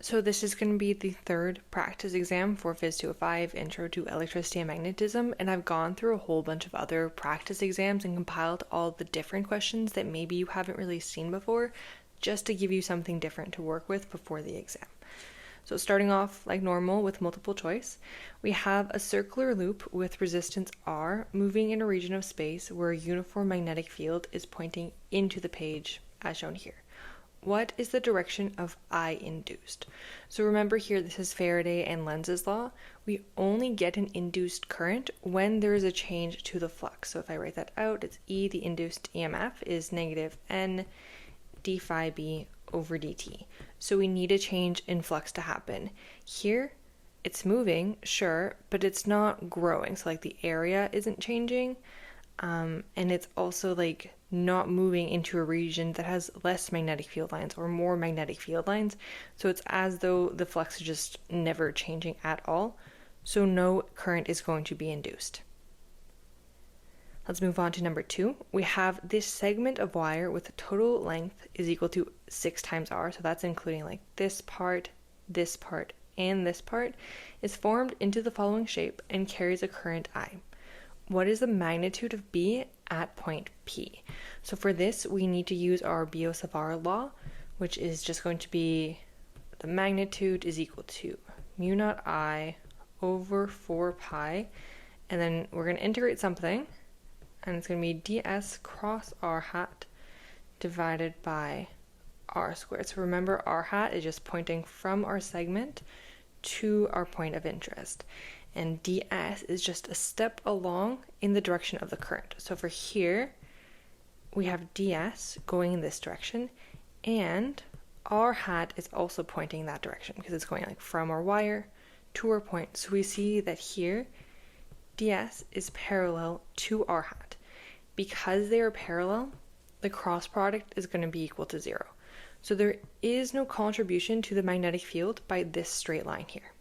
So this is going to be the third practice exam for Phys 205, Intro to Electricity and Magnetism, and I've gone through a whole bunch of other practice exams and compiled all the different questions that maybe you haven't really seen before, just to give you something different to work with before the exam. So starting off like normal with multiple choice, we have a circular loop with resistance R moving in a region of space where a uniform magnetic field is pointing into the page as shown here. What is the direction of I induced? So remember here, this is Faraday and Lenz's law. We only get an induced current when there is a change to the flux. So if I write that out, it's E, the induced EMF, is negative N d phi b over dt. So we need a change in flux to happen. Here, it's moving, sure, but it's not growing. So like the area isn't changing, and it's also like not moving into a region that has less magnetic field lines or more magnetic field lines. So it's as though the flux is just never changing at all. So no current is going to be induced. Let's move on to number 2. We have this segment of wire with a total length is equal to 6 times R. So that's including like this part, and this part is formed into the following shape and carries a current I. What is the magnitude of B at point P? So for this, we need to use our Biot-Savart law, which is just going to be the magnitude is equal to mu naught I over 4 pi, and then we're going to integrate something, and it's going to be ds cross r hat divided by r squared. So remember, r hat is just pointing from our segment to our point of interest. And ds is just a step along in the direction of the current. So for here, we have ds going in this direction, and r hat is also pointing that direction because it's going like from our wire to our point. So we see that here, ds is parallel to r hat. Because they are parallel, the cross product is going to be equal to 0. So there is no contribution to the magnetic field by this straight line here.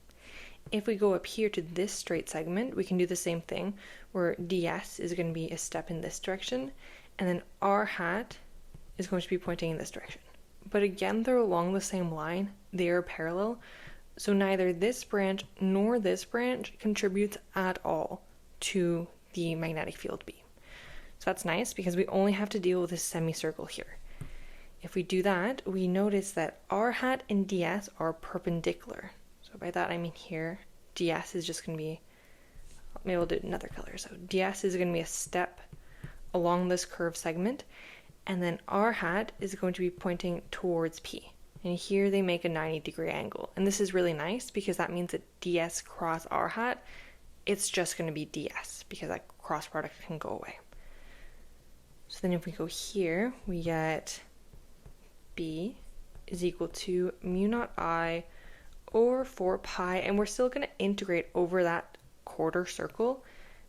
If we go up here to this straight segment, we can do the same thing where ds is going to be a step in this direction, and then r hat is going to be pointing in this direction. But again, they're along the same line, they are parallel, so neither this branch nor this branch contributes at all to the magnetic field B. So that's nice because we only have to deal with this semicircle here. If we do that, we notice that r hat and ds are perpendicular. So by that I mean here, ds is just going to be, maybe we'll do another color. So ds is going to be a step along this curved segment, and then r hat is going to be pointing towards P. And here they make a 90-degree angle. And this is really nice because that means that ds cross r hat, it's just going to be ds because that cross product can go away. So then if we go here, we get B is equal to mu naught I over 4 pi, and we're still going to integrate over that quarter circle,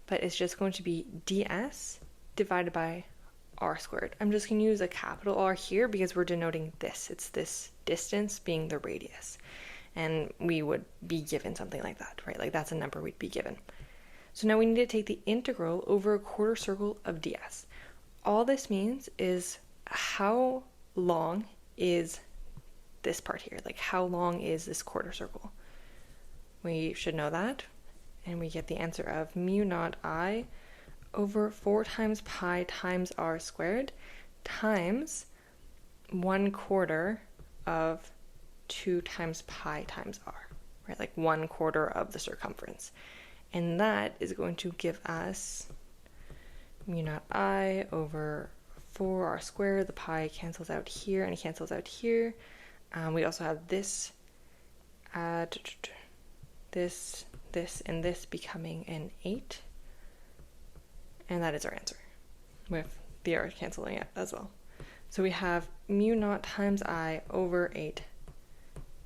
but it's just going to be ds divided by r squared. I'm just going to use a capital R here because we're denoting this. It's this distance being the radius, and we would be given something like that, right? Like that's a number we'd be given. So now we need to take the integral over a quarter circle of ds. All this means is how long is this part here? Like how long is this quarter circle? We should know that, and we get the answer of mu naught I over 4 times pi times r squared times 1/4 of 2 times pi times r, right? Like 1/4 of the circumference. And that is going to give us mu naught I over 4r squared. The pi cancels out here and it cancels out here. We also have this, this, and this becoming an 8. And that is our answer, with the r canceling out as well. So we have mu naught times I over 8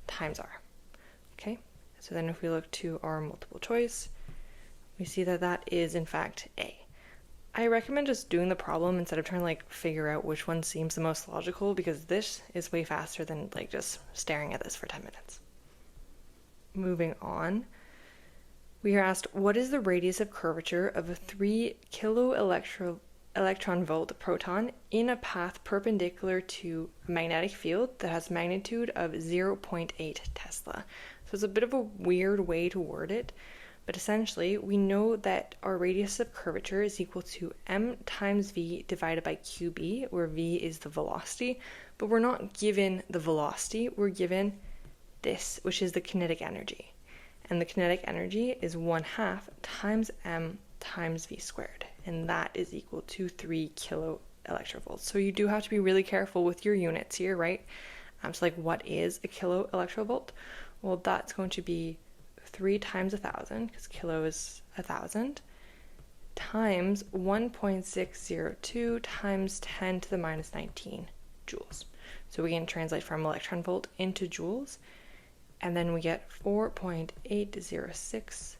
times r. Okay, so then if we look to our multiple choice, we see that that is in fact A. I recommend just doing the problem instead of trying to like figure out which one seems the most logical, because this is way faster than like just staring at this for 10 minutes. Moving on, we are asked, what is the radius of curvature of a 3 kiloelectron electron volt proton in a path perpendicular to a magnetic field that has magnitude of 0.8 Tesla. So it's a bit of a weird way to word it, but essentially we know that our radius of curvature is equal to m times v divided by qb, where v is the velocity, but we're not given the velocity, we're given this, which is the kinetic energy. And the kinetic energy is 1/2 times m times v squared, and that is equal to 3 kilo electrovolts. So you do have to be really careful with your units here, right? So like, what is a kilo electrovolt? Well, that's going to be 3 times 1,000, because kilo is 1,000, times 1.602 times 10 to the minus 19 joules. So we can translate from electron volt into joules, and then we get 4.806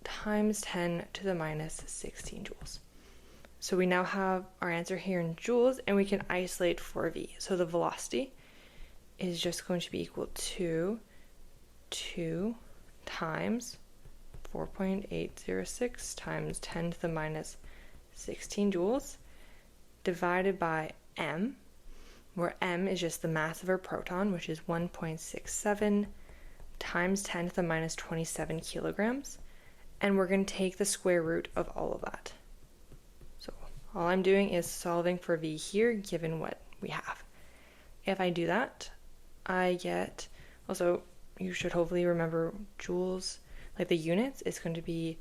times 10 to the minus 16 joules. So we now have our answer here in joules, and we can isolate for v. So the velocity is just going to be equal to 2 times 4.806 times 10 to the minus 16 joules divided by m, where m is just the mass of our proton, which is 1.67 times 10 to the minus 27 kilograms. And we're going to take the square root of all of that. So all I'm doing is solving for v here, given what we have. If I do that, I get, also, you should hopefully remember joules, like the units, is going to be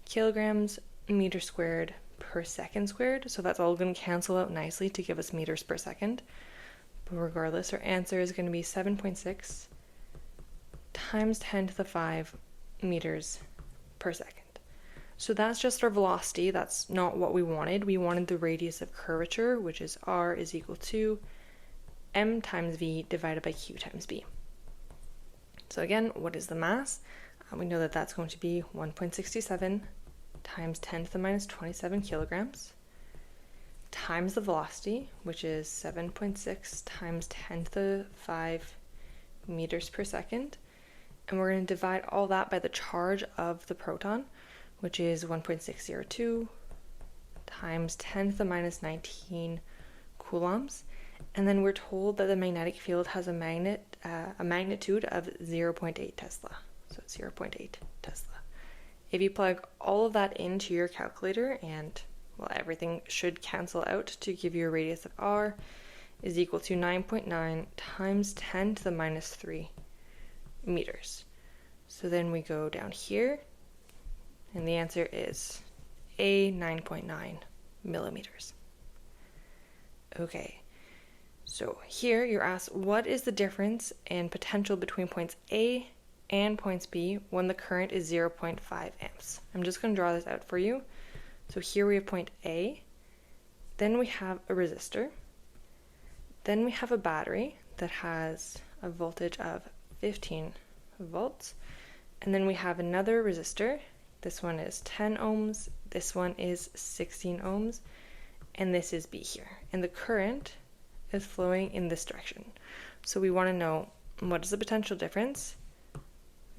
kilograms meter squared per second squared. So that's all going to cancel out nicely to give us meters per second. But regardless, our answer is going to be 7.6 times 10 to the 5 meters per second. So that's just our velocity. That's not what we wanted. We wanted the radius of curvature, which is r is equal to m times v divided by q times b. So again, what is the mass? We know that that's going to be 1.67 times 10 to the minus 27 kilograms times the velocity, which is 7.6 times 10 to the 5 meters per second. And we're going to divide all that by the charge of the proton, which is 1.602 times 10 to the minus 19 coulombs. And then we're told that the magnetic field has a magnitude of 0.8 Tesla. So 0.8 Tesla. If you plug all of that into your calculator, and well, everything should cancel out to give you a radius of r is equal to 9.9 times 10 to the minus 3 meters. So then we go down here, and the answer is a 9.9 millimeters. Okay, so here you're asked, what is the difference in potential between points A and points B when the current is 0.5 amps? I'm just going to draw this out for you. So here we have point A, then we have a resistor, then we have a battery that has a voltage of 15 volts, and then we have another resistor. This one is 10 ohms, this one is 16 ohms, and this is B here. And the current is flowing in this direction. So we want to know, what is the potential difference?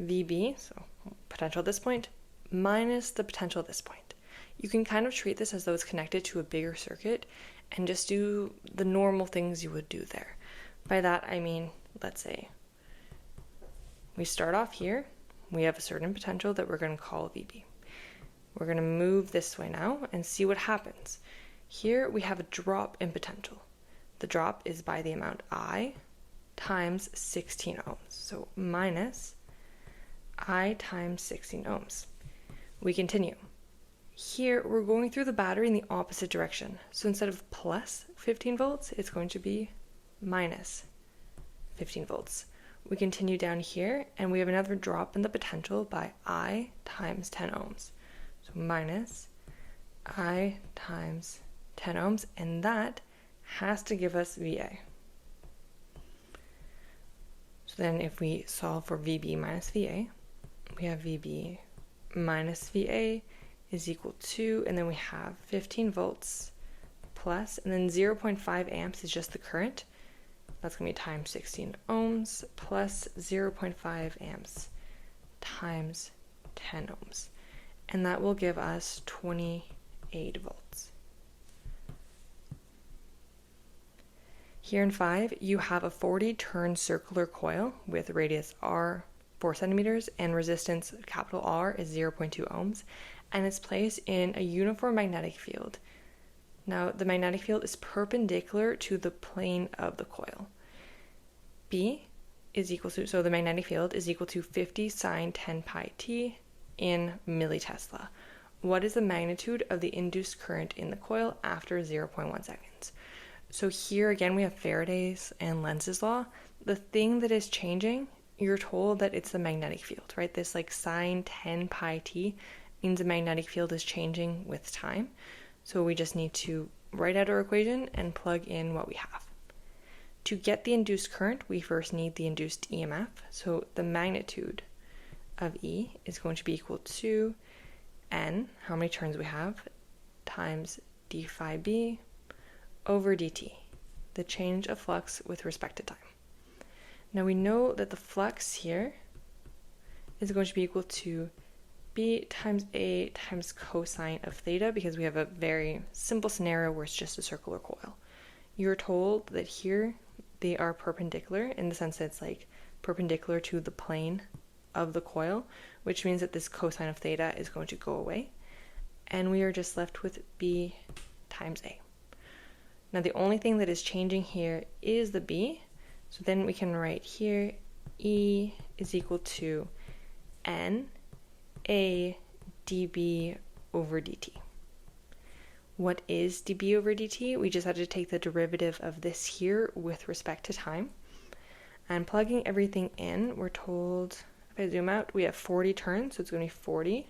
VB, so potential at this point, minus the potential at this point. You can kind of treat this as though it's connected to a bigger circuit and just do the normal things you would do there. By that I mean, let's say we start off here, we have a certain potential that we're going to call VB. We're going to move this way now and see what happens. Here we have a drop in potential. The drop is by the amount I times 16 ohms. So minus I times 16 ohms. We continue. Here we're going through the battery in the opposite direction. So instead of plus 15 volts, it's going to be minus 15 volts. We continue down here, and we have another drop in the potential by I times 10 ohms. So minus I times 10 ohms, and that has to give us VA. So then if we solve for VB minus VA, we have VB minus VA is equal to, and then we have 15 volts plus, and then 0.5 amps is just the current. That's going to be times 16 ohms plus 0.5 amps times 10 ohms. And that will give us 28 volts. Here in 5, you have a 40-turn circular coil with radius r 4 centimeters and resistance capital R is 0.2 ohms, and it's placed in a uniform magnetic field. Now, the magnetic field is perpendicular to the plane of the coil. B is equal to, so the magnetic field is equal to 50 sine 10 pi t in millitesla. What is the magnitude of the induced current in the coil after 0.1 seconds? So here again we have Faraday's and Lenz's law. The thing that is changing, you're told that it's the magnetic field, right? This like sine 10 pi t means the magnetic field is changing with time. So we just need to write out our equation and plug in what we have. To get the induced current, we first need the induced EMF. So the magnitude of E is going to be equal to N, how many turns we have, times d phi b over dt, the change of flux with respect to time. Now we know that the flux here is going to be equal to B times A times cosine of theta, because we have a very simple scenario where it's just a circular coil. You're told that here they are perpendicular in the sense that it's like perpendicular to the plane of the coil, which means that this cosine of theta is going to go away, and we are just left with B times A. Now the only thing that is changing here is the B, so then we can write here E is equal to N A dB over dt. What is dB over dt? We just had to take the derivative of this here with respect to time. And plugging everything in, we're told, if I zoom out, we have 40 turns, so it's going to be 40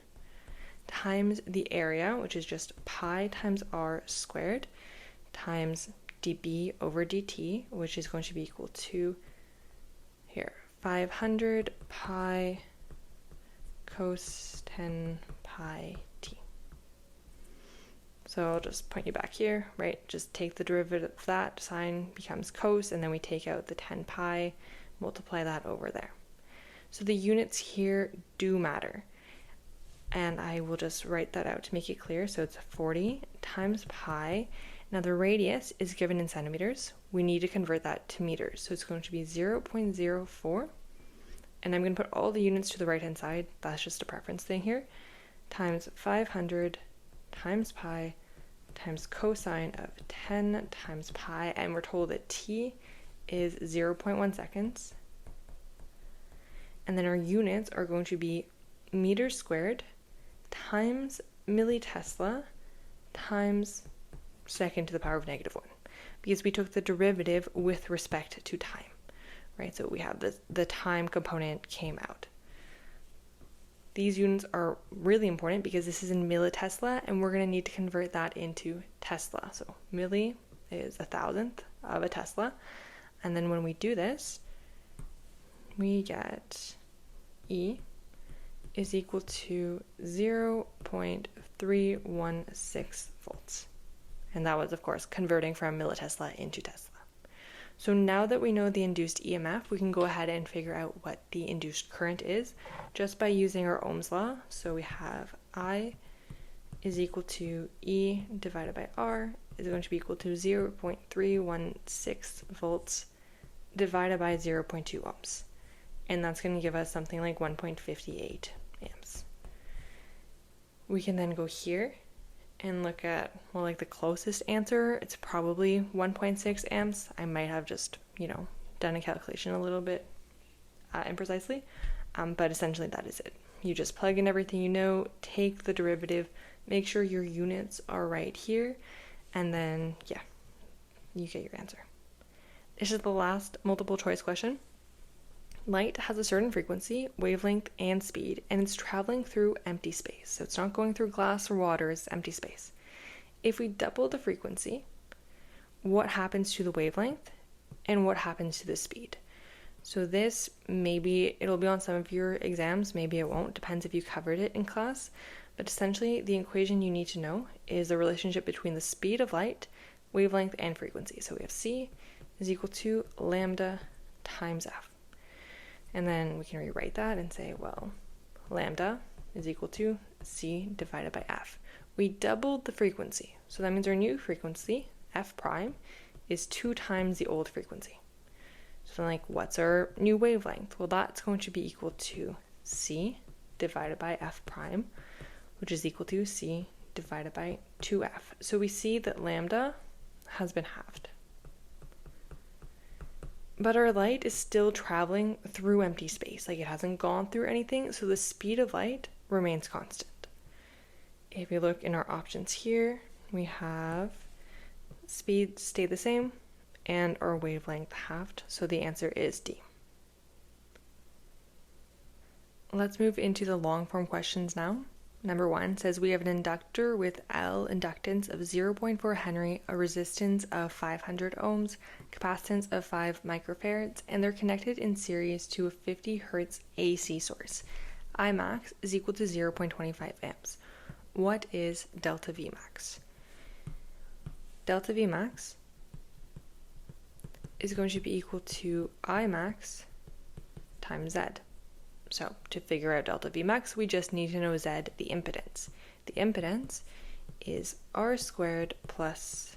times the area, which is just pi times r squared, times dB over dt, which is going to be equal to, here, 500 pi cos 10 pi t. So I'll just point you back here, right? Just take the derivative of that, sine becomes cos, and then we take out the 10 pi, multiply that over there. So the units here do matter. And I will just write that out to make it clear. So it's 40 times pi. Now the radius is given in centimeters. We need to convert that to meters. So it's going to be 0.04. And I'm going to put all the units to the right-hand side. That's just a preference thing here. Times 500 times pi times cosine of 10 times pi. And we're told that t is 0.1 seconds. And then our units are going to be meters squared times millitesla times second to the power of -1, because we took the derivative with respect to time, right? So we have the time component came out. These units are really important because this is in millitesla, and we're going to need to convert that into Tesla. So milli is 1,000th of a Tesla, and then when we do this, we get E is equal to 0.316 volts. And that was, of course, converting from millitesla into Tesla. So now that we know the induced EMF, we can go ahead and figure out what the induced current is just by using our Ohm's law. So we have I is equal to E divided by R is going to be equal to 0.316 volts divided by 0.2 ohms. And that's going to give us something like 1.58 amps. We can then go here and look at, well, like the closest answer. It's probably 1.6 amps. I might have just, done a calculation a little bit imprecisely, but essentially that is it. You just plug in everything you know, take the derivative, make sure your units are right here, and then, you get your answer. This is the last multiple choice question. Light has a certain frequency, wavelength, and speed, and it's traveling through empty space. So it's not going through glass or water, it's empty space. If we double the frequency, what happens to the wavelength and what happens to the speed? So this, maybe it'll be on some of your exams, maybe it won't, depends if you covered it in class. But essentially, the equation you need to know is the relationship between the speed of light, wavelength, and frequency. So we have C is equal to lambda times F. And then we can rewrite that and say, well, lambda is equal to C divided by F. We doubled the frequency. So that means our new frequency, F prime, is 2 times the old frequency. So like, what's our new wavelength? Well, that's going to be equal to c divided by f prime, which is equal to c divided by 2f. So we see that lambda has been halved. But our light is still traveling through empty space, like it hasn't gone through anything, so the speed of light remains constant. If we look in our options here, we have speed stay the same and our wavelength halved, so the answer is D. Let's move into the long form questions now. Number 1 says we have an inductor with L inductance of 0.4 Henry, a resistance of 500 ohms, capacitance of 5 microfarads, and they're connected in series to a 50 Hz AC source. I max is equal to 0.25 amps. What is delta V max? Delta V max is going to be equal to I max times Z. So to figure out delta V max, we just need to know Z, the impedance. The impedance is R squared plus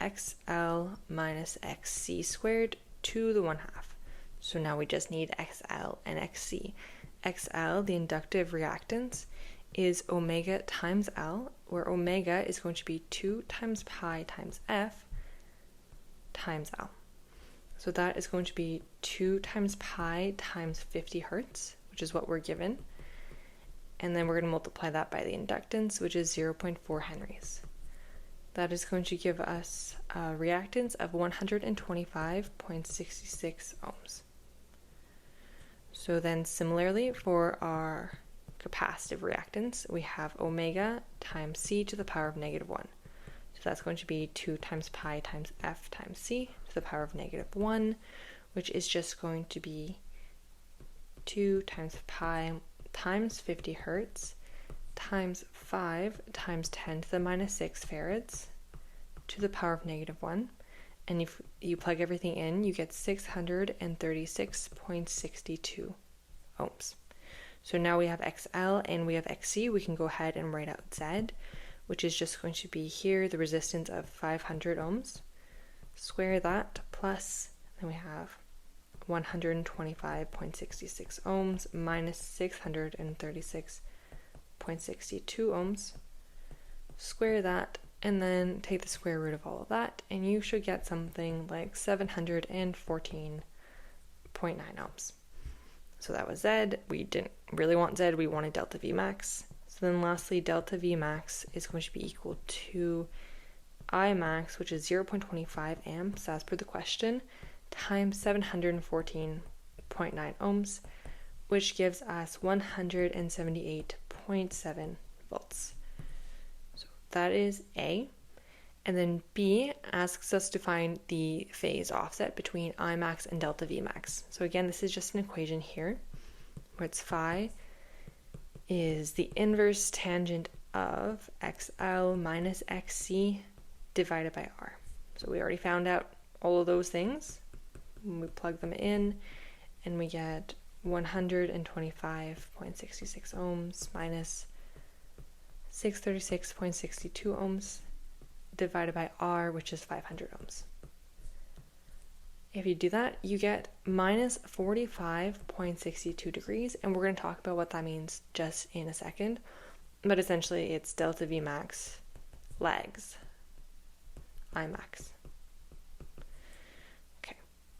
XL minus XC squared to the 1/2. So now we just need XL and XC. XL, the inductive reactance, is omega times L, where omega is going to be 2 times pi times F times L. So that is going to be 2 times pi times 50 Hertz, which is what we're given. And then we're going to multiply that by the inductance, which is 0.4 Henrys. That is going to give us a reactance of 125.66 ohms. So then similarly for our capacitive reactance, we have omega times c to the power of -1. So that's going to be 2 times pi times f times c to the power of -1, which is just going to be 2 times pi times 50 hertz times 5 times 10 to the -6 farads to the power of -1. And if you plug everything in, you get 636.62 ohms. So now we have XL and we have XC. We can go ahead and write out Z, which is just going to be here the resistance of 500 ohms. Square that plus, then we have 125.66 ohms minus 636.62 ohms. Square that and then take the square root of all of that, and you should get something like 714.9 ohms. So that was Z. We didn't really want Z, we wanted delta V max. So then lastly, delta V max is going to be equal to I max, which is 0.25 amps as per the question, times 714.9 ohms, which gives us 178.7 volts. So that is A. And then B asks us to find the phase offset between I max and delta V max. So again, this is just an equation here, where it's phi is the inverse tangent of XL minus XC divided by R. So we already found out all of those things. We plug them in, and we get 125.66 ohms minus 636.62 ohms divided by R, which is 500 ohms. If you do that, you get minus 45.62 degrees, and we're going to talk about what that means just in a second. But essentially, it's delta V max lags I max. Okay,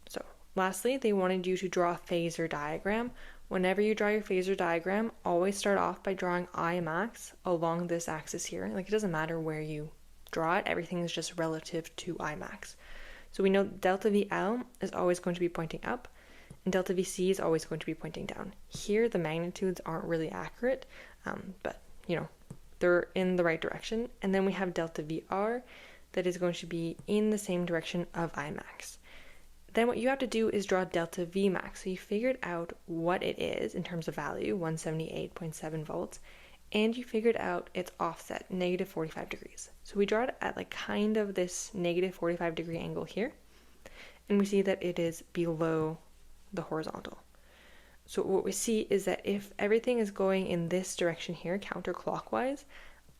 so lastly, they wanted you to draw a phasor diagram. Whenever you draw your phasor diagram, always start off by drawing I max along this axis here. Like, it doesn't matter where you draw it, everything is just relative to I max. So we know delta VL is always going to be pointing up, and delta VC is always going to be pointing down. Here, the magnitudes aren't really accurate, but you know, they're in the right direction. And then we have delta VR that is going to be in the same direction of I max. Then what you have to do is draw delta V max. So you figured out what it is in terms of value, 178.7 volts, and you figured out its offset, negative 45 degrees. So we draw it at like kind of this negative 45 degree angle here, and we see that it is below the horizontal. So what we see is that if everything is going in this direction here, counterclockwise,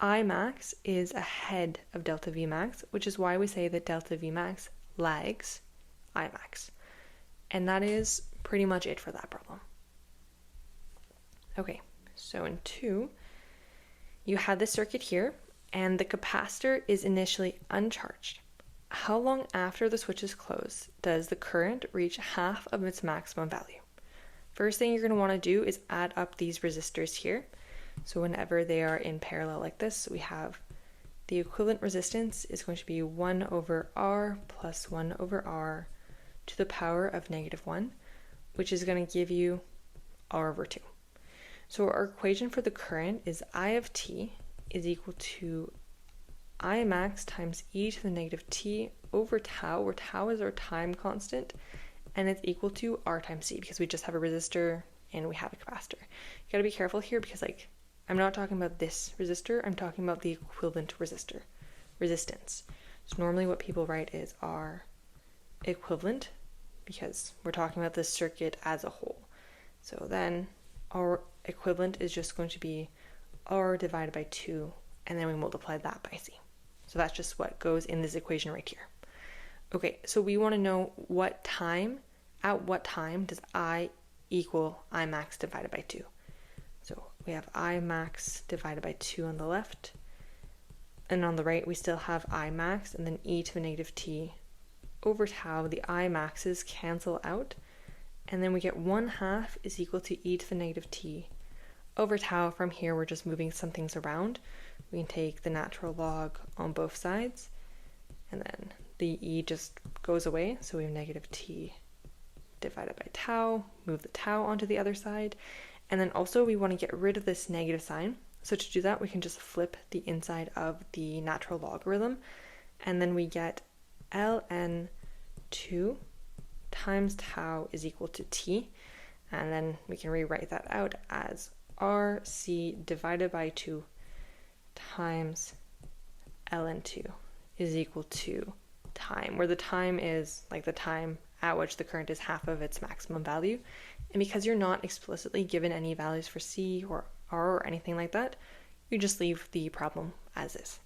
I max is ahead of delta V max, which is why we say that delta V max lags I max. And that is pretty much it for that problem. Okay, so in 2, you have this circuit here, and the capacitor is initially uncharged. How long after the switch is closed does the current reach half of its maximum value? First thing you're going to want to do is add up these resistors here. So whenever they are in parallel like this, we have the equivalent resistance is going to be 1 over R plus 1 over R to the power of -1, which is going to give you R over 2. So our equation for the current is I of t is equal to I max times e to the negative t over tau, where tau is our time constant, and it's equal to R times C because we just have a resistor and we have a capacitor. You gotta be careful here because I'm not talking about this resistor, I'm talking about the equivalent resistance. So normally what people write is R equivalent because we're talking about this circuit as a whole. So then our equivalent is just going to be R divided by 2, and then we multiply that by C. So that's just what goes in this equation right here. Okay, so we want to know at what time does I equal I max divided by 2. So we have I max divided by 2 on the left, and on the right we still have I max and then e to the negative t over tau. The I maxes cancel out, and then we get 1/2 is equal to e to the negative t over tau. From here we're just moving some things around. We can take the natural log on both sides, and then the e just goes away, so we have negative t divided by tau, move the tau onto the other side, and then also we want to get rid of this negative sign. So to do that we can just flip the inside of the natural logarithm, and then we get ln2 times tau is equal to t, and then we can rewrite that out as rc divided by 2 times ln2 is equal to time, where the time is like the time at which the current is half of its maximum value. And because you're not explicitly given any values for C or R or anything like that, you just leave the problem as is.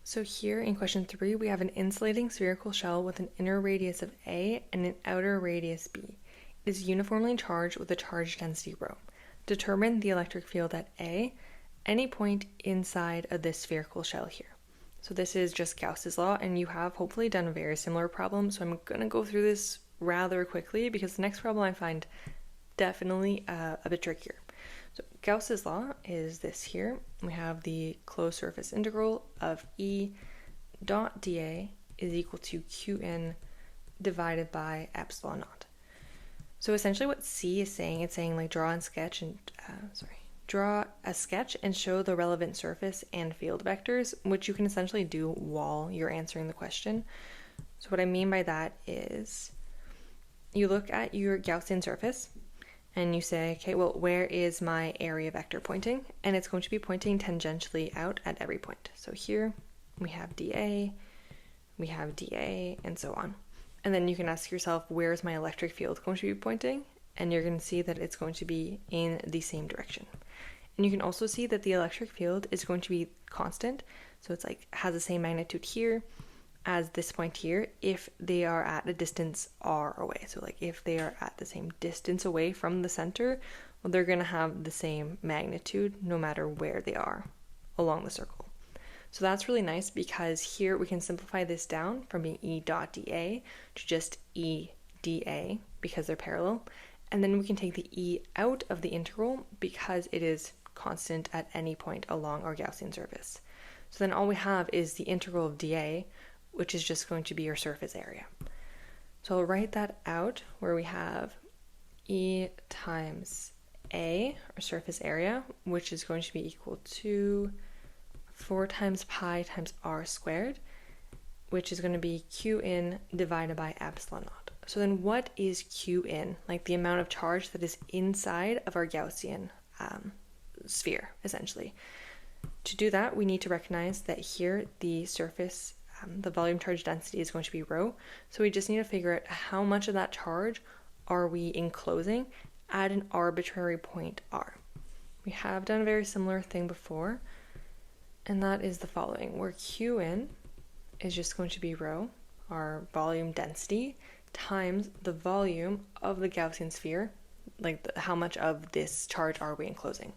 So here in question 3, we have an insulating spherical shell with an inner radius of A and an outer radius B. It is uniformly charged with a charge density rho. Determine the electric field at A, any point inside of this spherical shell here. So this is just Gauss's law, and you have hopefully done a very similar problem, so I'm going to go through this rather quickly because the next problem I find definitely a bit trickier. So Gauss's law is this here. We have the closed surface integral of E dot dA is equal to Qn divided by epsilon naught. So essentially what C is saying, it's saying like draw a sketch and show the relevant surface and field vectors, which you can essentially do while you're answering the question. So what I mean by that is you look at your Gaussian surface and you say, okay, well, where is my area vector pointing? And it's going to be pointing tangentially out at every point. So here we have dA, we have dA, and so on. And then you can ask yourself, where is my electric field going to be pointing? And you're going to see that it's going to be in the same direction. And you can also see that the electric field is going to be constant. So it's like has the same magnitude here as this point here if they are at a distance r away. So like if they are at the same distance away from the center, well, they're going to have the same magnitude no matter where they are along the circle. So that's really nice because here we can simplify this down from being E dot dA to just E dA because they're parallel. And then we can take the E out of the integral because it is constant at any point along our Gaussian surface. So then all we have is the integral of dA, which is just going to be our surface area. So I'll write that out where we have E times A, or surface area, which is going to be equal to 4 times pi times r squared, which is going to be Qn divided by epsilon naught. So then what is Qn? Like the amount of charge that is inside of our Gaussian sphere, essentially. To do that, we need to recognize that here the surface, the volume charge density is going to be rho. So we just need to figure out how much of that charge are we enclosing at an arbitrary point r. We have done a very similar thing before, and that is the following, where Qn is just going to be rho, our volume density, times the volume of the Gaussian sphere, like how much of this charge are we enclosing.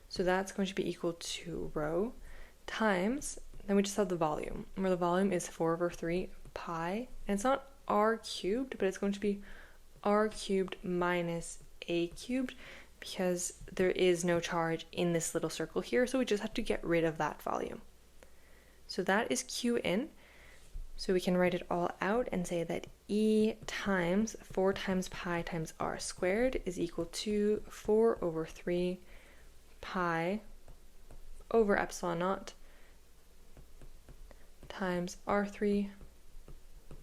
So that's going to be equal to rho times, then we just have the volume, where the volume is 4/3 pi, and it's not r cubed, but it's going to be r cubed minus a cubed, because there is no charge in this little circle here, so we just have to get rid of that volume. So that is q in. So we can write it all out and say that E times 4 times pi times r squared is equal to 4/3 pi over epsilon naught times r3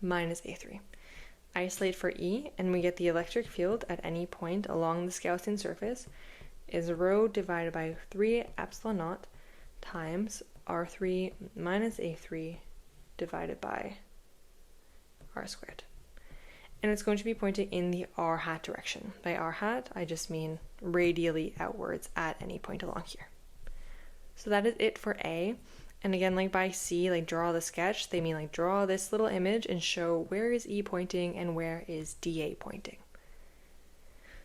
minus a3. Isolate for E, and we get the electric field at any point along this Gaussian surface is rho divided by 3 epsilon naught times r3 minus a3 divided by r squared. And it's going to be pointing in the r hat direction. By r hat, I just mean radially outwards at any point along here. So that is it for A. And again, like by C, like draw the sketch, they mean like draw this little image and show where is E pointing and where is dA pointing.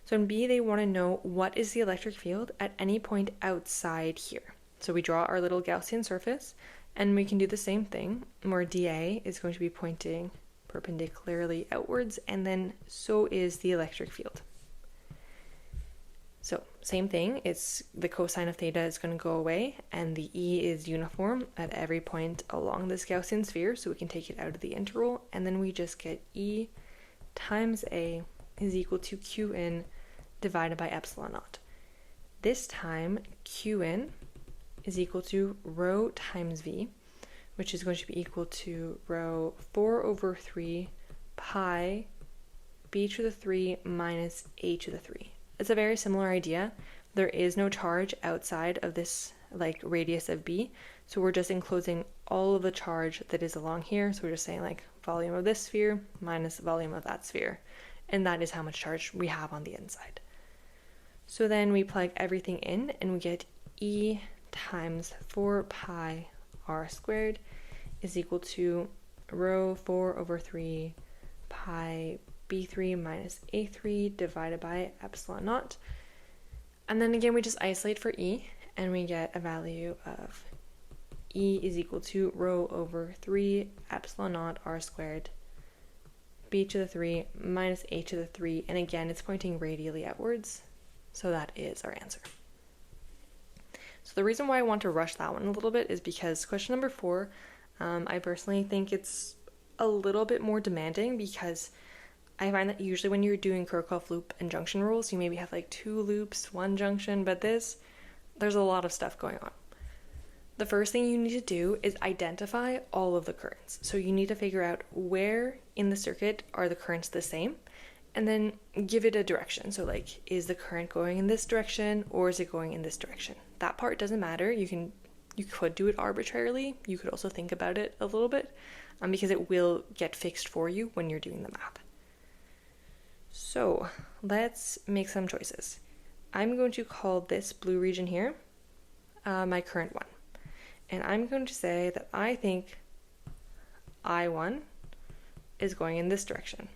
So in B, they want to know what is the electric field at any point outside here. So we draw our little Gaussian surface, and we can do the same thing, where dA is going to be pointing perpendicularly outwards, and then so is the electric field. So same thing, it's the cosine of theta is going to go away, and the E is uniform at every point along this Gaussian sphere, so we can take it out of the integral, and then we just get E times A is equal to Q in divided by epsilon naught. This time, Q in is equal to rho times V, which is going to be equal to rho 4/3 pi b to the 3 minus a to the 3. It's a very similar idea. There is no charge outside of this like radius of B, so we're just enclosing all of the charge that is along here. So we're just saying like volume of this sphere minus the volume of that sphere, and that is how much charge we have on the inside. So then we plug everything in and we get E times 4 pi r squared is equal to rho 4/3 pi b3 minus a3 divided by epsilon naught. And then again, we just isolate for E, and we get a value of E is equal to rho over 3 epsilon naught r squared b to the 3 minus a to the 3, and again, it's pointing radially outwards, so that is our answer. So the reason why I want to rush that one a little bit is because question number 4, I personally think it's a little bit more demanding, because I find that usually when you're doing Kirchhoff loop and junction rules, you maybe have like 2 loops, 1 junction, but there's a lot of stuff going on. The first thing you need to do is identify all of the currents. So you need to figure out where in the circuit are the currents the same, and then give it a direction. So like, is the current going in this direction or is it going in this direction? That part doesn't matter. You could do it arbitrarily. You could also think about it a little bit, because it will get fixed for you when you're doing the math. So let's make some choices. I'm going to call this blue region here my current one. And I'm going to say that I think I1 is going in this direction.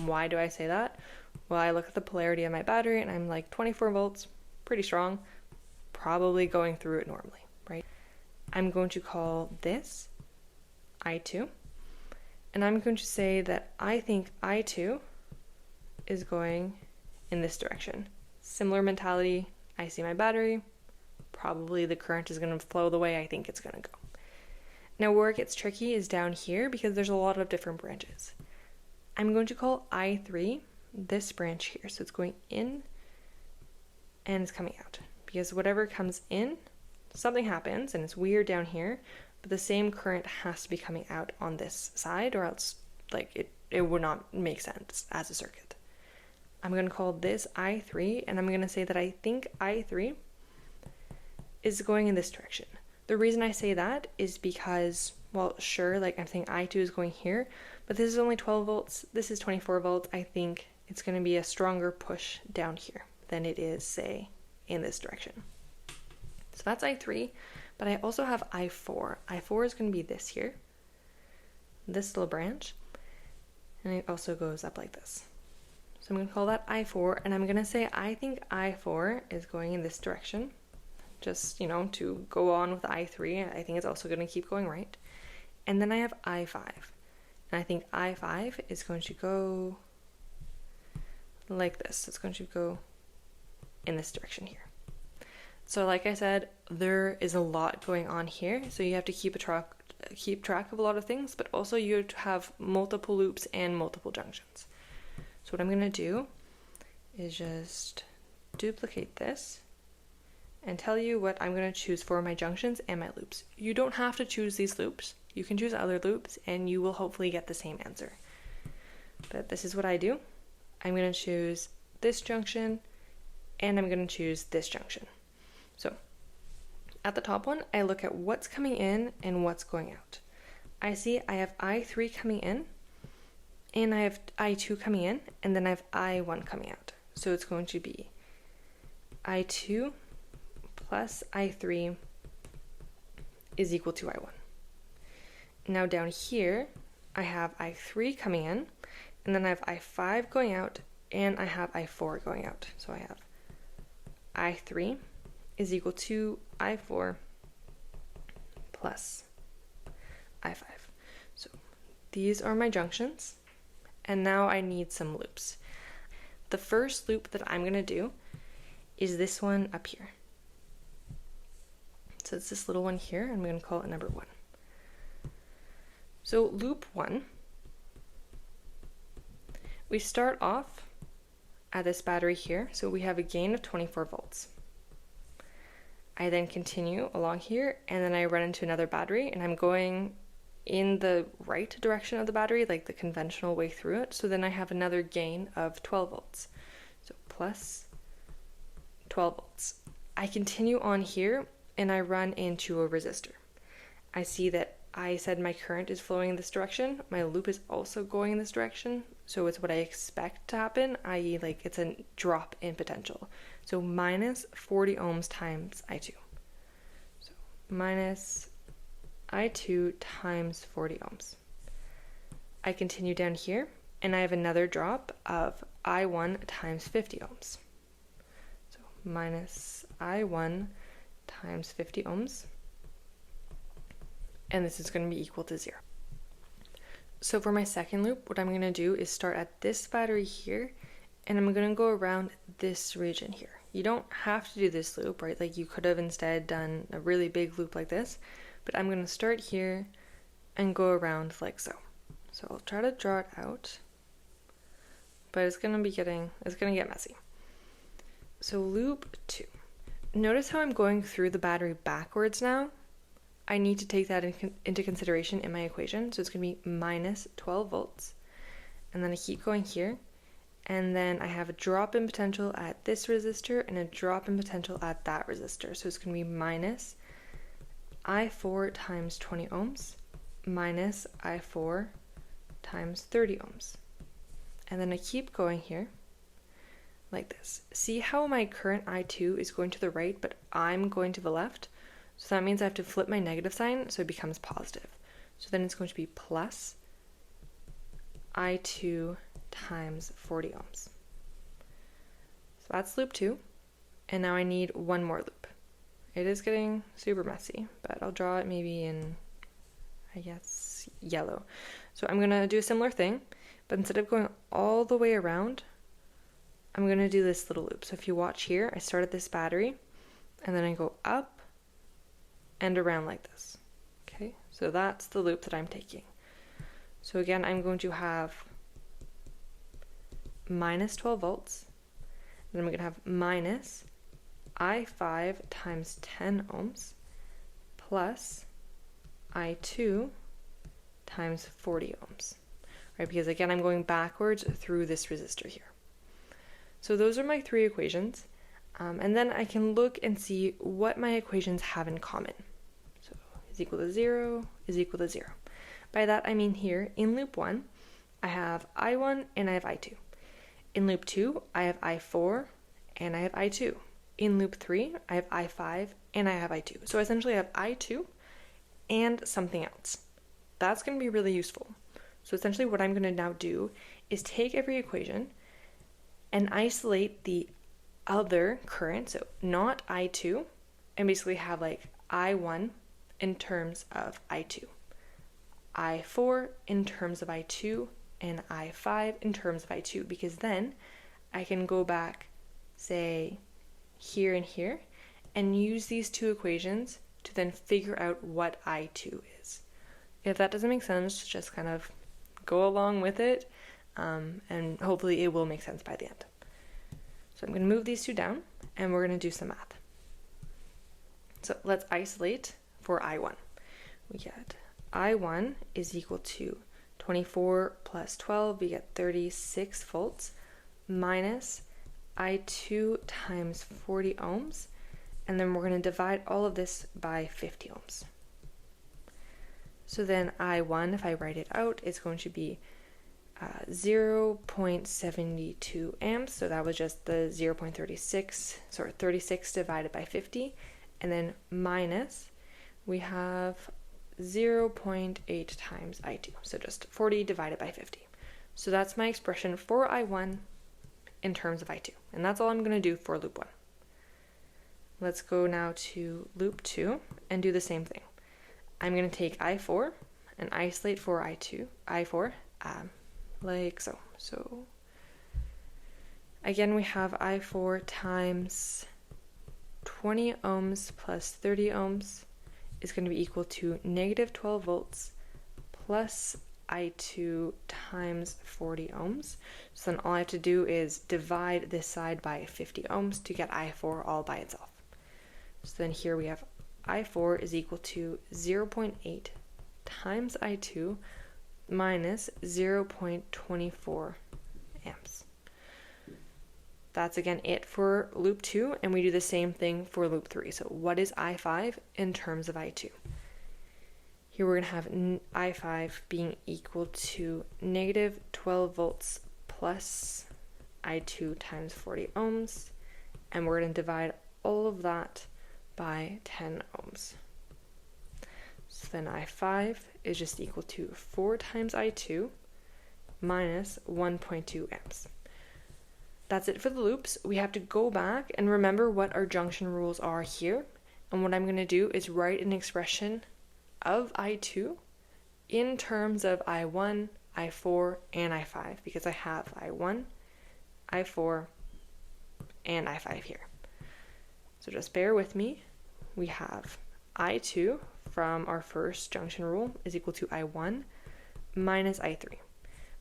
Why do I say that? Well, I look at the polarity of my battery and I'm like 24 volts, pretty strong, probably going through it normally, right? I'm going to call this I2. And I'm going to say that I think I2 is going in this direction. Similar mentality, I see my battery, probably the current is going to flow the way I think it's going to go. Now where it gets tricky is down here, because there's a lot of different branches. I'm going to call I3 this branch here, so it's going in and it's coming out, because whatever comes in, something happens and it's weird down here, but the same current has to be coming out on this side, or else like it would not make sense as a circuit. I'm going to call this I3, and I'm going to say that I think I3 is going in this direction. The reason I say that is because, well, sure, like I'm saying I2 is going here, but this is only 12 volts, this is 24 volts. I think it's going to be a stronger push down here than it is, say, in this direction. So that's I3, but I also have I4. I4 is going to be this here. this little branch, and it also goes up like this. So I'm going to call that I4, and I'm going to say I think I4 is going in this direction, just, you know, to go on with I3. I think it's also going to keep going right. And then I have I5, and I think I5 is going to go like this. It's going to go in this direction here. So like I said, there is a lot going on here, so you have to keep track of a lot of things, but also you have multiple loops and multiple junctions. So what I'm going to do is just duplicate this and tell you what I'm going to choose for my junctions and my loops. You don't have to choose these loops. You can choose other loops and you will hopefully get the same answer. But this is what I do. I'm going to choose this junction and I'm going to choose this junction. So at the top one, I look at what's coming in and what's going out. I see I have I3 coming in, and I have I2 coming in, and then I have I1 coming out. So it's going to be I2 plus I3 is equal to I1. Now down here, I have I3 coming in, and then I have I5 going out, and I have I4 going out. So I have I3 is equal to I4 plus I5. So these are my junctions, and now I need some loops. The first loop that I'm going to do is this one up here. So it's this little one here, and I'm going to call it number 1. So loop 1, we start off at this battery here, so we have a gain of 24 volts. I then continue along here, and then I run into another battery, and I'm going in the right direction of the battery, like the conventional way through it. So then I have another gain of 12 volts. So plus 12 volts. I continue on here, and I run into a resistor. I see that I said my current is flowing in this direction. My loop is also going in this direction. So it's what I expect to happen, i.e. like it's a drop in potential. So minus 40 ohms times I2. So minus I2 times 40 ohms. I continue down here, and I have another drop of I1 times 50 ohms. So minus I1 times 50 ohms. And this is going to be equal to 0. So for my second loop, what I'm going to do is start at this battery here, and I'm going to go around this region here. You don't have to do this loop, right? Like you could have instead done a really big loop like this, but I'm going to start here and go around like so. So I'll try to draw it out, but it's going to get messy. So loop 2. Notice how I'm going through the battery backwards now. I need to take that into consideration in my equation. So it's going to be minus 12 volts. And then I keep going here. And then I have a drop in potential at this resistor and a drop in potential at that resistor. So it's going to be minus I4 times 20 ohms minus I4 times 30 ohms. And then I keep going here like this. See how my current I2 is going to the right, but I'm going to the left? So that means I have to flip my negative sign so it becomes positive. So then it's going to be plus I2 times 40 ohms. So that's loop 2. And now I need one more loop. It is getting super messy, but I'll draw it maybe in, I guess, yellow. So I'm going to do a similar thing, but instead of going all the way around, I'm going to do this little loop. So if you watch here, I start at this battery, and then I go up and around like this. Okay, so that's the loop that I'm taking. So again, I'm going to have minus 12 volts, then I'm going to have minus I5 times 10 ohms plus I2 times 40 ohms, right? Because again, I'm going backwards through this resistor here. So those are my 3 equations. And then I can look and see what my equations have in common. So is equal to 0 is equal to 0. By that I mean here, in loop 1, I have I1 and I have I2. In loop 2, I have I4 and I have I2. In loop 3, I have I5 and I have I2. So essentially I have I2 and something else. That's going to be really useful. So essentially what I'm going to now do is take every equation and isolate the other current, so not I2, and basically have like I1 in terms of I2, I4 in terms of I2, and I5 in terms of I2, because then I can go back, say, here and here, and use these two equations to then figure out what I2 is. If that doesn't make sense, just kind of go along with it, and hopefully it will make sense by the end. So I'm going to move these two down, and we're going to do some math. So let's isolate for I1. We get I1 is equal to 24 plus 12, we get 36 volts, minus I2 times 40 ohms, and then we're going to divide all of this by 50 ohms. So then I1, if I write it out, is going to be 0.72 amps, so that was just the 36 divided by 50, and then minus, we have 0.8 times I2, so just 40 divided by 50. So that's my expression for I1 in terms of I2, and that's all I'm going to do for loop 1. Let's go now to loop 2 and do the same thing. I'm going to take I4 and isolate for I4, like so. So again, we have I4 times 20 ohms plus 30 ohms is going to be equal to negative 12 volts plus I2 times 40 ohms. So then all I have to do is divide this side by 50 ohms to get I4 all by itself. So then here we have I4 is equal to 0.8 times I2 minus 0.24 amps. That's again it for loop 2, and we do the same thing for loop 3. So what is I5 in terms of I2? Here we're going to have I5 being equal to negative 12 volts plus I2 times 40 ohms, and we're going to divide all of that by 10 ohms. So then I5 is just equal to 4 times I2 minus 1.2 amps. That's it for the loops. We have to go back and remember what our junction rules are here. And what I'm going to do is write an expression of I2 in terms of I1, I4, and I5, because I have I1, I4, and I5 here. So just bear with me. We have I2 from our first junction rule is equal to I1 minus I3.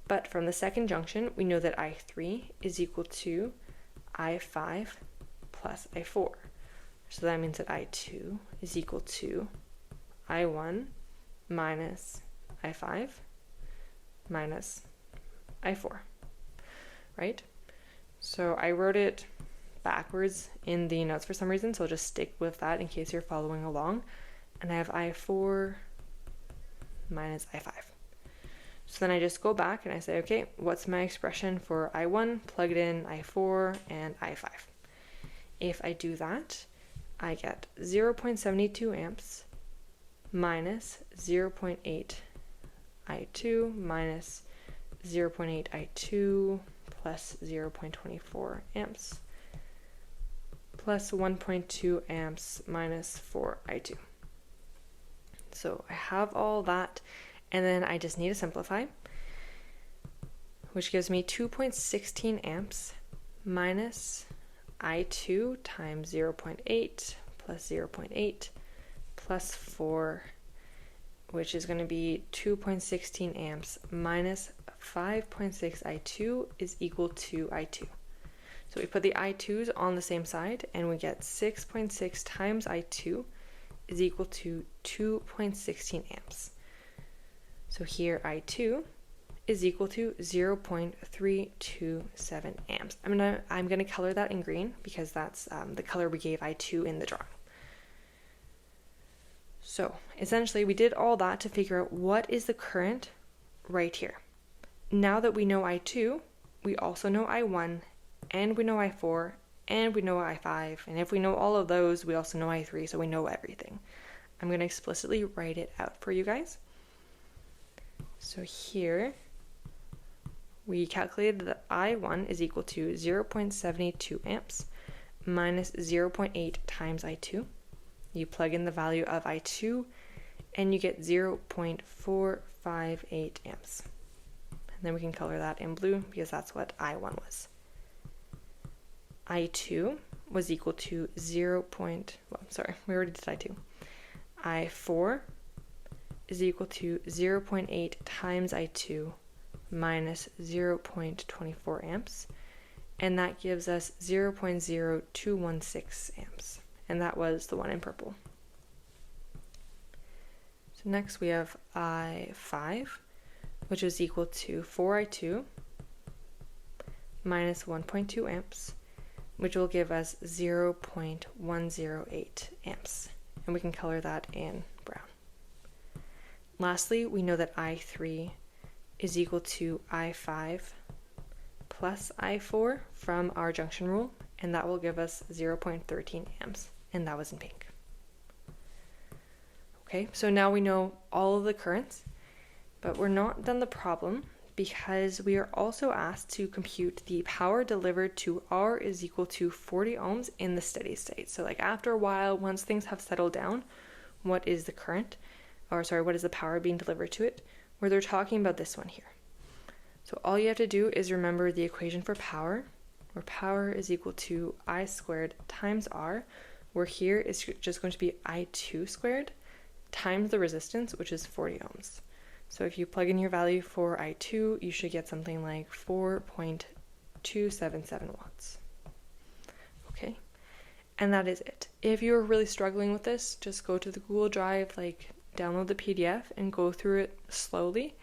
But from the second junction, we know that I3 is equal to I5 plus I4. So that means that I2 is equal to I1 minus I5 minus I4, right? So I wrote it backwards in the notes for some reason, so I'll just stick with that in case you're following along. And I have I4 minus I5. So then I just go back and I say, okay, what's my expression for I1? Plug it in I4 and I5. If I do that, I get 0.72 amps minus 0.8 I2 minus 0.8 I2 plus 0.24 amps plus 1.2 amps minus 4 I2. So I have all that, and then I just need to simplify, which gives me 2.16 amps minus I2 times 0.8 plus 0.8 plus 4, which is going to be 2.16 amps minus 5.6 I2 is equal to I2. So we put the I2s on the same side, and we get 6.6 times I2 is equal to 2.16 amps. So here I2 is equal to 0.327 amps. I'm gonna color that in green because that's the color we gave I2 in the drawing. So essentially we did all that to figure out what is the current right here. Now that we know I2, we also know I1, and we know I4, and we know I5, and if we know all of those, we also know I3, so we know everything. I'm going to explicitly write it out for you guys. So here we calculated that I1 is equal to 0.72 amps minus 0.8 times I2. You plug in the value of I2 and you get 0.458 amps. And then we can color that in blue because that's what I1 was. I2 was equal to we already did I2. I4 is equal to 0.8 times I2 minus 0.24 amps, and that gives us 0.0216 amps, and that was the one in purple. So next we have I5, which is equal to 4I2 minus 1.2 amps, which will give us 0.108 amps, and we can color that in brown. Lastly, we know that I3 is equal to I5 plus I4 from our junction rule, and that will give us 0.13 amps, and that was in pink. Okay, so now we know all of the currents, but we're not done the problem because we are also asked to compute the power delivered to R is equal to 40 ohms in the steady state. So like after a while, once things have settled down, what is the current, what is the power being delivered to it, where they're talking about this one here. So all you have to do is remember the equation for power, where power is equal to I squared times R, where here it's just going to be I2 squared times the resistance, which is 40 ohms. So if you plug in your value for I2, you should get something like 4.277 watts. Okay, and that is it. If you're really struggling with this, just go to the Google Drive, download the PDF and go through it slowly.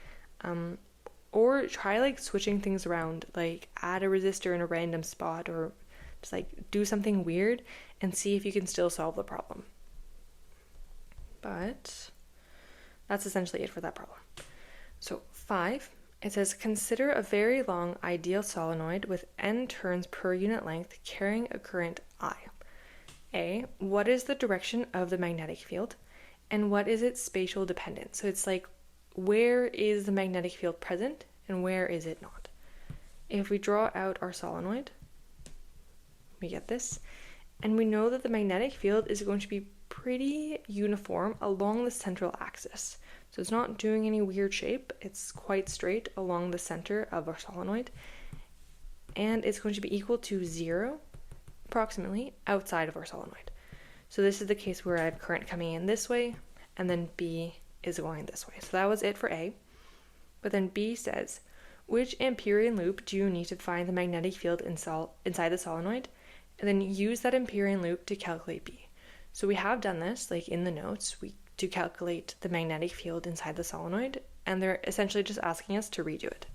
Or try switching things around, add a resistor in a random spot, or just do something weird and see if you can still solve the problem. But that's essentially it for that problem. So 5, it says consider a very long ideal solenoid with n turns per unit length carrying a current I. A, what is the direction of the magnetic field? And what is its spatial dependence? So it's where is the magnetic field present and where is it not? If we draw out our solenoid, we get this, and we know that the magnetic field is going to be pretty uniform along the central axis. So it's not doing any weird shape, it's quite straight along the center of our solenoid, and it's going to be equal to 0 approximately outside of our solenoid. So this is the case where I have current coming in this way, and then B is going this way. So that was it for A. But then B says, which Amperian loop do you need to find the magnetic field inside the solenoid? And then use that Amperian loop to calculate B. So we have done this, in the notes, to calculate the magnetic field inside the solenoid, and they're essentially just asking us to redo it.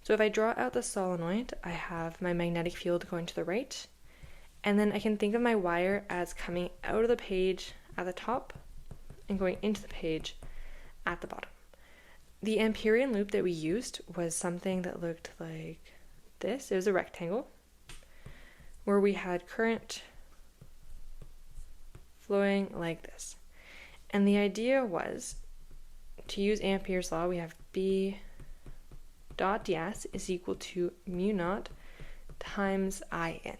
So if I draw out the solenoid, I have my magnetic field going to the right, and then I can think of my wire as coming out of the page at the top and going into the page at the bottom. The Amperian loop that we used was something that looked like this. It was a rectangle where we had current flowing like this. And the idea was to use Ampere's law. We have B dot ds is equal to mu naught times IN.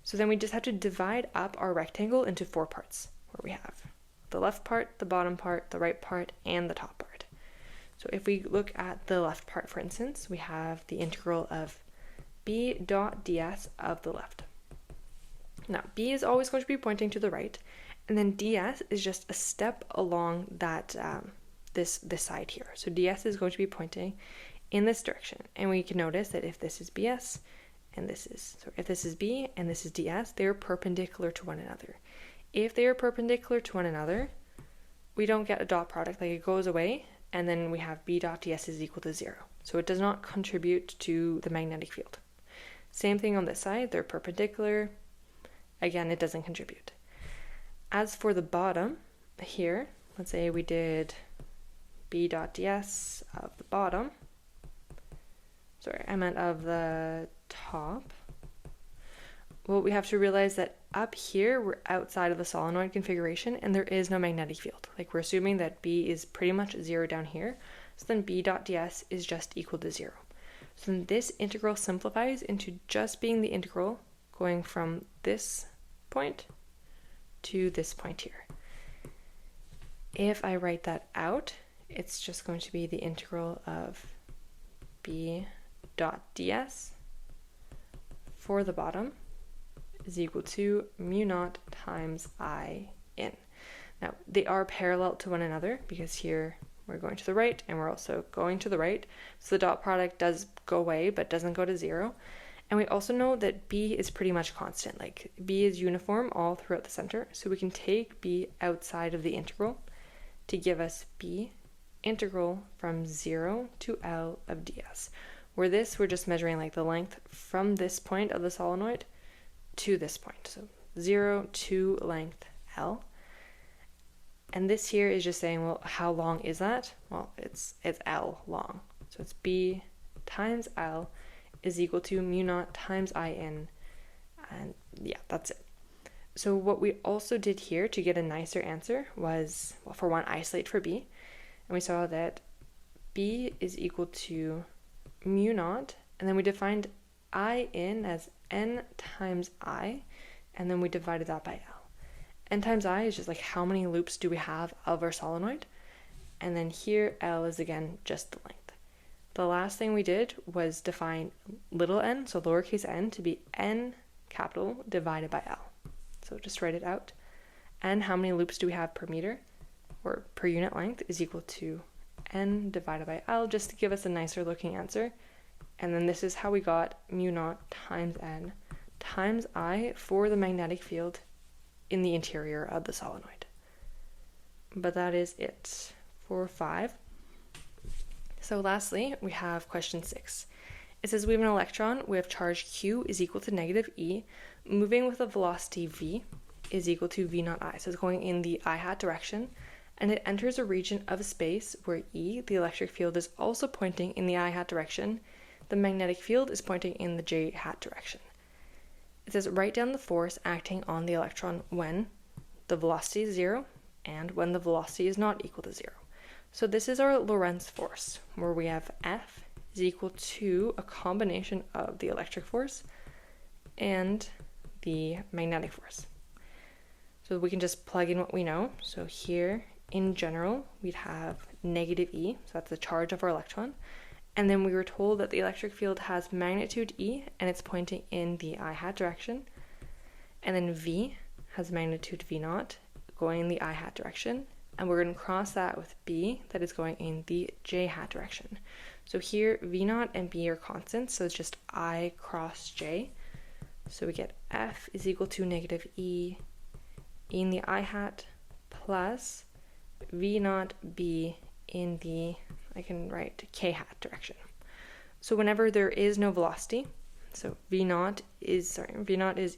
So then we just have to divide up our rectangle into 4 parts, where we have the left part, the bottom part, the right part, and the top part. So if we look at the left part, for instance, we have the integral of B dot ds of the left. Now, B is always going to be pointing to the right, and then ds is just a step along that this side here. So ds is going to be pointing in this direction, and we can notice that if this is BS and this is, so if this is B and this is ds, they're perpendicular to one another. If they are perpendicular to one another, we don't get a dot product, it goes away, and then we have B dot ds is equal to 0. So it does not contribute to the magnetic field. Same thing on this side, they're perpendicular. Again, it doesn't contribute. As for the bottom here, let's say we did B dot ds of the bottom. Sorry, I meant of the top. Well, we have to realize that up here, we're outside of the solenoid configuration and there is no magnetic field. Like we're assuming that B is pretty much 0 down here. So then B dot ds is just equal to 0. So then this integral simplifies into just being the integral going from this point to this point here. If I write that out, it's just going to be the integral of B dot ds for the bottom is equal to mu naught times I in. Now, they are parallel to one another because here we're going to the right and we're also going to the right. So the dot product does go away but doesn't go to 0. And we also know that B is pretty much constant. Like B is uniform all throughout the center. So we can take B outside of the integral to give us B integral from 0 to L of ds. Where this, we're just measuring like the length from this point of the solenoid to this point. So 0 to length L. And this here is just saying, well, how long is that? Well, it's L long. So it's B times L is equal to mu naught times I in. And yeah, that's it. So what we also did here to get a nicer answer was, well, for one, isolate for B. And we saw that B is equal to mu naught, and then we defined I in as N times I, and then we divided that by L. N times I is just like how many loops do we have of our solenoid, and then here L is again just the length. The last thing we did was define little n, so lowercase n, to be N capital divided by L. So just write it out. N, how many loops do we have per meter, or per unit length, is equal to N divided by L, just to give us a nicer looking answer. And then this is how we got mu naught times N times I for the magnetic field in the interior of the solenoid. But that is it for 5. So lastly, we have question 6. It says we have an electron with charge Q is equal to negative E, moving with a velocity V is equal to V naught I. So it's going in the I hat direction, and it enters a region of space where E, the electric field, is also pointing in the I hat direction. The magnetic field is pointing in the J hat direction. It says write down the force acting on the electron when the velocity is 0 and when the velocity is not equal to 0. So this is our Lorentz force, where we have F is equal to a combination of the electric force and the magnetic force. So we can just plug in what we know. So here, in general, we'd have negative E, so that's the charge of our electron. And then we were told that the electric field has magnitude E, and it's pointing in the I hat direction. And then V has magnitude V naught, going in the I hat direction. And we're going to cross that with B, that is going in the J hat direction. So here, V naught and B are constants, so it's just I cross J. So we get F is equal to negative E in the I hat plus V naught B in the, I can write K hat direction. So whenever there is no velocity, so V naught is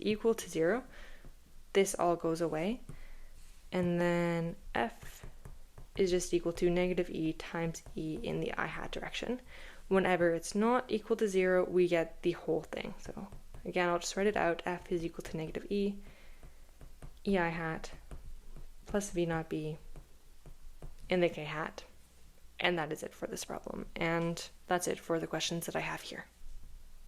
equal to 0, this all goes away. And then F is just equal to negative E times E in the I hat direction. Whenever it's not equal to 0, we get the whole thing. So again, I'll just write it out. F is equal to negative E, E I hat, plus V naught B in the K hat. And that is it for this problem. And that's it for the questions that I have here.